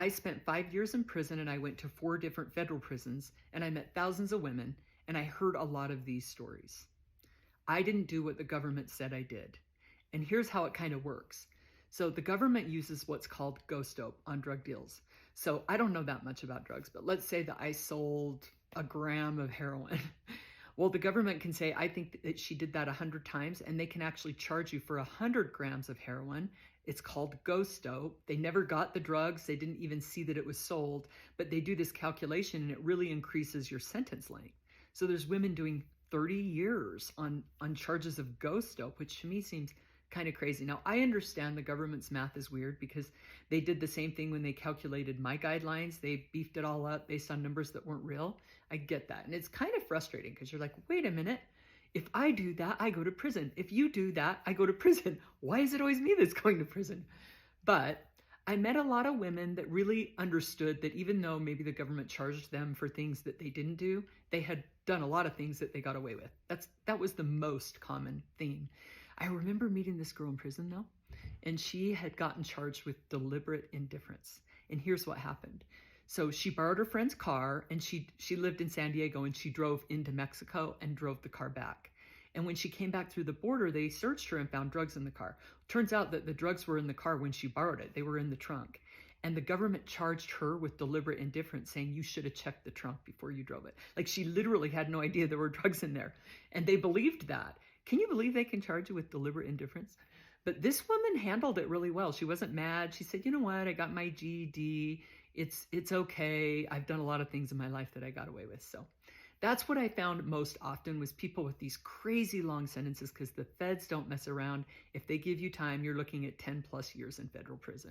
I spent 5 years in prison and I went to 4 different federal prisons and I met thousands of women and I heard a lot of these stories. I didn't do what the government said I did. And here's how it kind of works. So the government uses what's called ghost dope on drug deals. So I don't know that much about drugs, but let's say that I sold a gram of heroin. Well, the government can say, I think that she did that 100 times, and they can actually charge you for 100 grams of heroin. It's called ghost dope. They never got the drugs. They didn't even see that it was sold, but they do this calculation and it really increases your sentence length. So there's women doing 30 years on charges of ghost dope, which to me seems kind of crazy. Now, I understand the government's math is weird because they did the same thing when they calculated my guidelines. They beefed it all up based on numbers that weren't real. I get that. And it's kind of frustrating because you're like, wait a minute. If I do that, I go to prison. If you do that, I go to prison. Why is it always me that's going to prison? But I met a lot of women that really understood that even though maybe the government charged them for things that they didn't do, they had done a lot of things that they got away with. That was the most common theme. I remember meeting this girl in prison though, and she had gotten charged with deliberate indifference. And here's what happened. So she borrowed her friend's car and she lived in San Diego and she drove into Mexico and drove the car back. And when she came back through the border, they searched her and found drugs in the car. Turns out that the drugs were in the car when she borrowed it. They were in the trunk. And the government charged her with deliberate indifference, saying you should have checked the trunk before you drove it. Like she literally had no idea there were drugs in there. And they believed that. Can you believe they can charge you with deliberate indifference? But this woman handled it really well. She wasn't mad. She said, you know what? I got my GED. It's okay. I've done a lot of things in my life that I got away with. So that's what I found most often was people with these crazy long sentences because the feds don't mess around. If they give you time, you're looking at 10 plus years in federal prison.